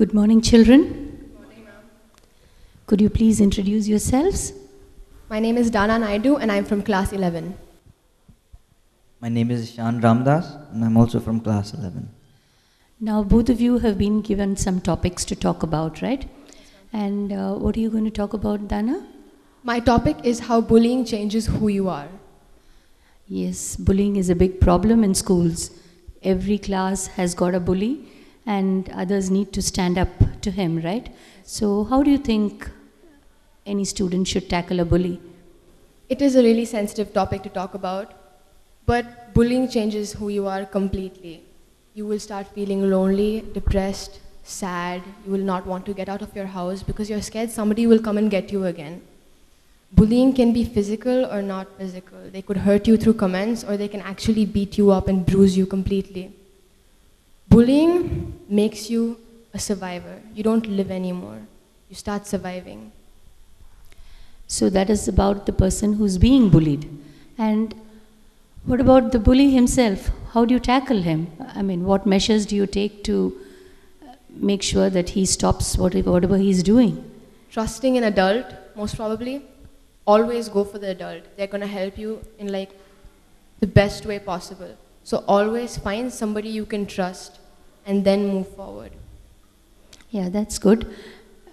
Good morning, children. Good morning, ma'am. Could you please introduce yourselves? My name is Dana Naidu and I'm from class 11. My name is Ishan Ramdas and I'm also from class 11. Now, both of you have been given some topics to talk about, right? And what are you going to talk about, Dana? My topic is how bullying changes who you are. Yes, bullying is a big problem in schools. Every class has got a bully and others need to stand up to him, right? So how do you think any student should tackle a bully? It is a really sensitive topic to talk about, but bullying changes who you are completely. You will start feeling lonely, depressed, sad. You will not want to get out of your house because you're scared somebody will come and get you again. Bullying can be physical or not physical. They could hurt you through comments or they can actually beat you up and bruise you completely. Bullying makes you a survivor. You don't live anymore. You start surviving. So that is about the person who's being bullied. And what about the bully himself? How do you tackle him? I mean, what measures do you take to make sure that he stops whatever he's doing? Trusting an adult, most probably. Always go for the adult. They're going to help you in the best way possible. So always find somebody you can trust and then move forward. Yeah, that's good.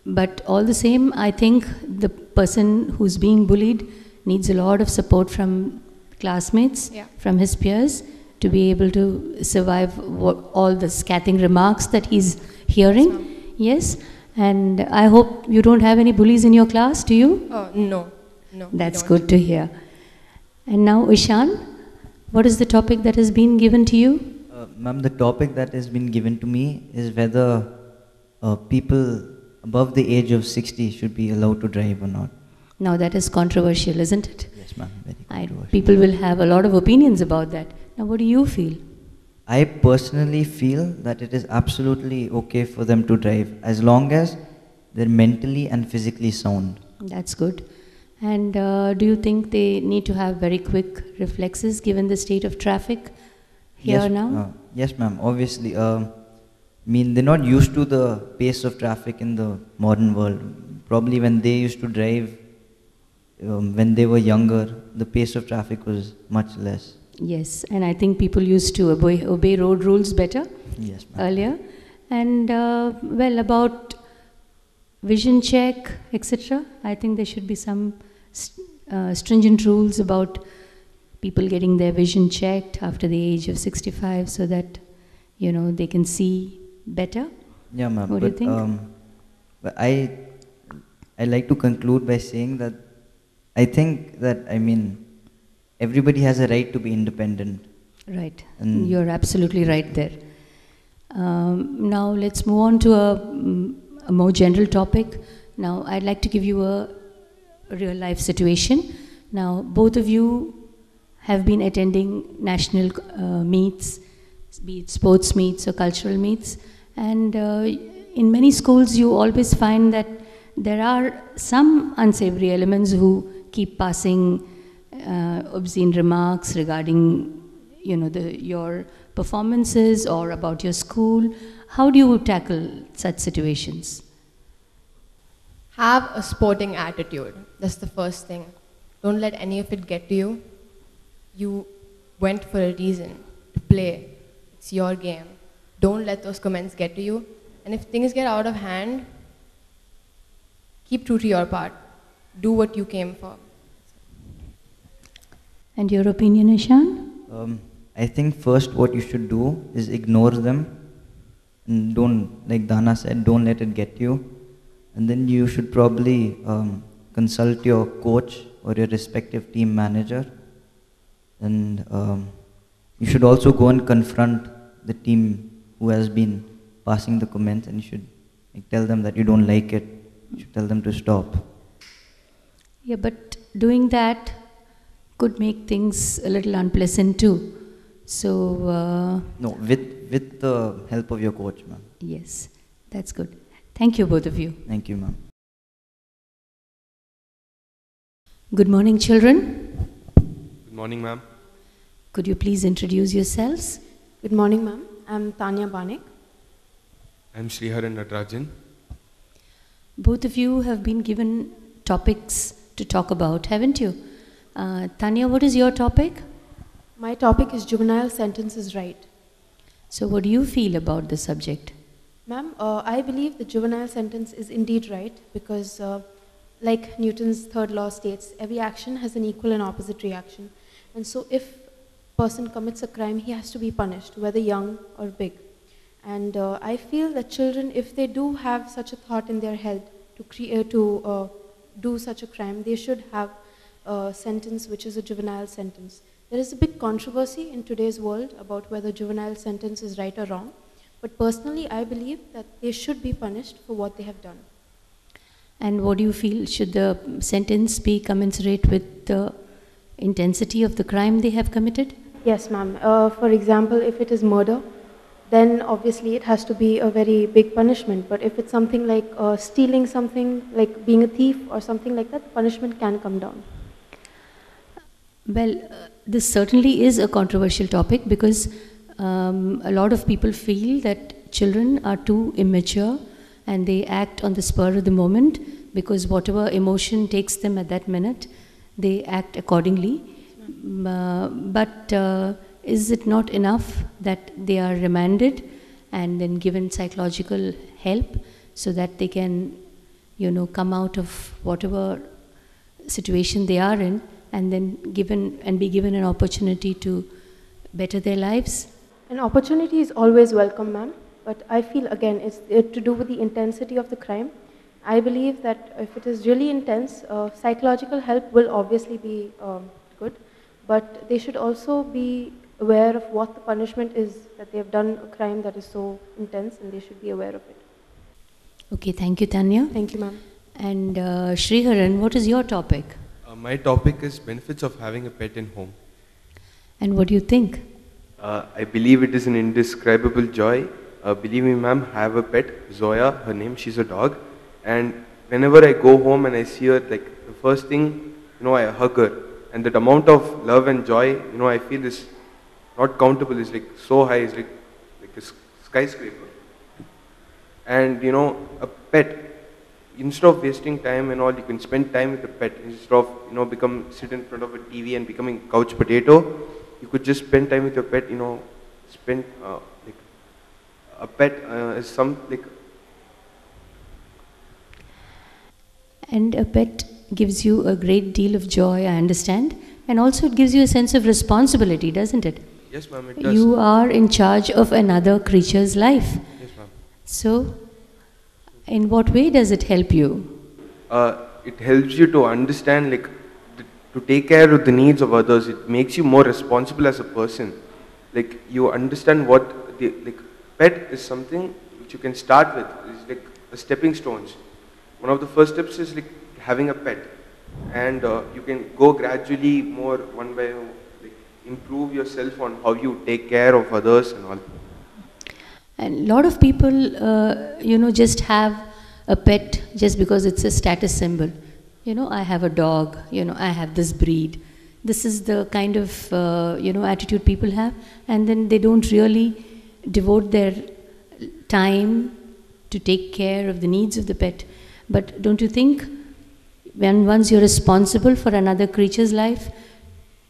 But all the same, I think the person who's being bullied needs a lot of support from classmates, from his peers, to be able to survive all the scathing remarks that he's hearing. Yes, and I hope you don't have any bullies in your class, do you? Oh, no. No, that's good to hear. And now, Ishan, what is the topic that has been given to you? Ma'am, the topic that has been given to me is whether people above the age of 60 should be allowed to drive or not. Now that is controversial, isn't it? Yes, ma'am, very controversial. People will have a lot of opinions about that. Now, what do you feel? I personally feel that it is absolutely okay for them to drive as long as they're mentally and physically sound. That's good. And do you think they need to have very quick reflexes given the state of traffic here now? Yes, ma'am. Obviously, I mean, they're not used to the pace of traffic in the modern world. Probably when they used to drive, when they were younger, the pace of traffic was much less. Yes, and I think people used to obey road rules better earlier. And well, about vision check, etc., I think there should be some stringent rules about people getting their vision checked after the age of 65 so that, you know, they can see better. Yeah, ma'am. What do you think? But I like to conclude by saying that I think that, I mean, everybody has a right to be independent. Right. And you're absolutely right there. Now let's move on to a more general topic. Now I'd like to give you a real life situation. Now both of you have been attending national meets, be it sports meets or cultural meets, and in many schools you always find that there are some unsavory elements who keep passing obscene remarks regarding, you know, your performances or about your school. How do you tackle such situations? Have a sporting attitude. That's the first thing. Don't let any of it get to you. You went for a reason, to play. It's your game. Don't let those comments get to you. And if things get out of hand, keep true to your part. Do what you came for. And your opinion, Ishan? I think first what you should do is ignore them. And don't, like Dana said, don't let it get you. And then you should probably consult your coach or your respective team manager. And you should also go and confront the team who has been passing the comments, and you should tell them that you don't like it. You should tell them to stop. Yeah, but doing that could make things a little unpleasant too. So no, with the help of your coach, ma'am. Yes, that's good. Thank you, both of you. Thank you, ma'am. Good morning, children. Good morning, ma'am. Could you please introduce yourselves? Good morning, ma'am. I'm Tanya Banik. I'm Sriharan Natarajan. Both of you have been given topics to talk about, haven't you? Tanya, what is your topic? My topic is juvenile sentence is right. So what do you feel about the subject? Ma'am, I believe the juvenile sentence is indeed right because like Newton's third law states, every action has an equal and opposite reaction. And so if a person commits a crime, he has to be punished, whether young or big. And I feel that children, if they do have such a thought in their head to do such a crime, they should have a sentence which is a juvenile sentence. There is a big controversy in today's world about whether juvenile sentence is right or wrong. But personally, I believe that they should be punished for what they have done. And what do you feel? Should the sentence be commensurate with the intensity of the crime they have committed? Yes, ma'am. For example, if it is murder, then obviously it has to be a very big punishment. But if it's something like stealing something, like being a thief or something like that, punishment can come down. Well, this certainly is a controversial topic because a lot of people feel that children are too immature and they act on the spur of the moment because whatever emotion takes them at that minute, they act accordingly. But is it not enough that they are remanded and then given psychological help so that they can, come out of whatever situation they are in and then be given an opportunity to better their lives? An opportunity is always welcome, ma'am. But I feel, again, it's to do with the intensity of the crime. I believe that if it is really intense, psychological help will obviously be good. But they should also be aware of what the punishment is, that they have done a crime that is so intense, and they should be aware of it. Okay, thank you, Tanya. Thank you, ma'am. And Sriharan, what is your topic? My topic is benefits of having a pet in home. And what do you think? I believe it is an indescribable joy. Believe me, ma'am, I have a pet, Zoya, her name, she's a dog. And whenever I go home and I see her, like the first thing, I hug her. And that amount of love and joy, I feel is not countable, it's like so high, it's like a skyscraper. And a pet, instead of wasting time and all, you can spend time with the pet instead of, sit in front of a TV and becoming couch potato. You could just spend time with your pet, spend, like, a pet is some, like... And a pet gives you a great deal of joy, I understand. And also it gives you a sense of responsibility, doesn't it? Yes, ma'am, it does. You are in charge of another creature's life. Yes, ma'am. So, in what way does it help you? It helps you to understand, like, to take care of the needs of others. It makes you more responsible as a person. Like, you understand what the, like, pet is something which you can start with. It's like a stepping stones. One of the first steps is like having a pet. And you can go gradually more one by one, like, improve yourself on how you take care of others and all. And a lot of people, just have a pet just because it's a status symbol. I have a dog, I have this breed. This is the kind of, attitude people have. And then they don't really devote their time to take care of the needs of the pet. But don't you think once you're responsible for another creature's life,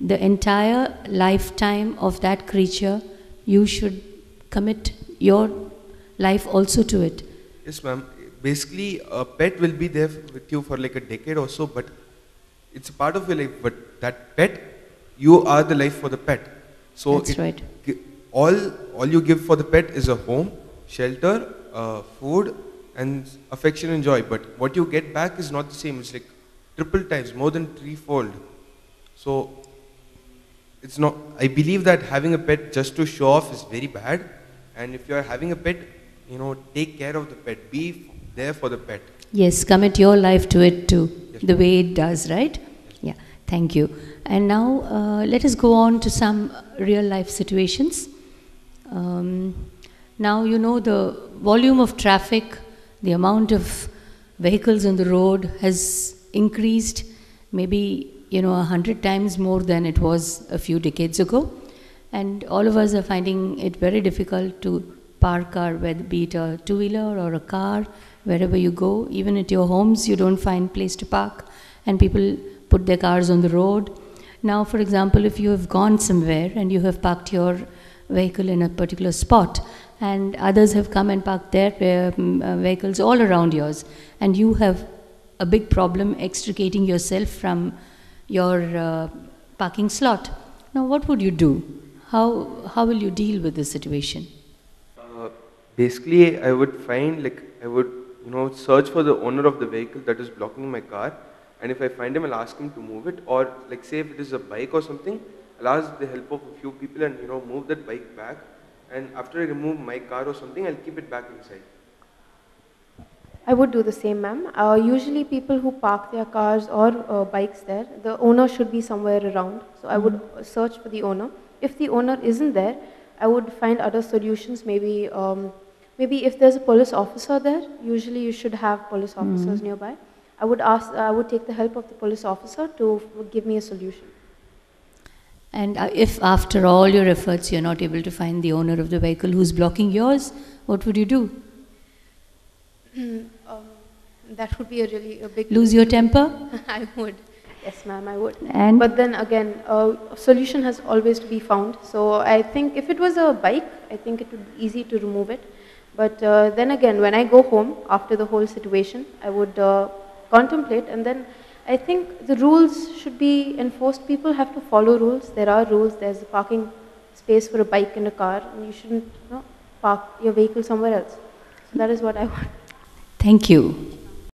the entire lifetime of that creature, you should commit your life also to it? Yes, ma'am. Basically, a pet will be there with you for like a decade or so, but it's a part of your life. But that pet, you are the life for the pet. So that's right. All you give for the pet is a home, shelter, food, and affection and joy. But what you get back is not the same. It's like triple times, more than threefold. So it's not. I believe that having a pet just to show off is very bad. And if you are having a pet, take care of the pet. Be there for the pet. Yes, commit your life to it too, yes, the way it does, right? Yes. Yeah, thank you. And now let us go on to some real life situations. Now the volume of traffic, the amount of vehicles on the road has increased maybe 100 times more than it was a few decades ago. And all of us are finding it very difficult to park car, whether be it a two-wheeler or a car, wherever you go. Even at your homes, you don't find place to park, and people put their cars on the road. Now, for example, if you have gone somewhere and you have parked your vehicle in a particular spot, and others have come and parked their vehicles all around yours, and you have a big problem extricating yourself from your parking slot. Now, what would you do? How will you deal with this situation? Basically, I would find, I would, search for the owner of the vehicle that is blocking my car. And if I find him, I'll ask him to move it. Or, say if it is a bike or something, I'll ask the help of a few people and, move that bike back. And after I remove my car or something, I'll keep it back inside. I would do the same, ma'am. Usually people who park their cars or bikes there, the owner should be somewhere around. So I would search for the owner. If the owner isn't there, I would find other solutions. Maybe if there's a police officer there, usually you should have police officers nearby. I would take the help of the police officer to give me a solution. And if after all your efforts you're not able to find the owner of the vehicle who's blocking yours, what would you do? That would be a big... Lose your temper? I would. Yes, ma'am, I would. And? But then again, a solution has always to be found. So I think if it was a bike, I think it would be easy to remove it. But then again, when I go home after the whole situation, I would contemplate, and then I think the rules should be enforced. People have to follow rules. There are rules. There's a parking space for a bike and a car, and you shouldn't park your vehicle somewhere else. So that is what I want. Thank you.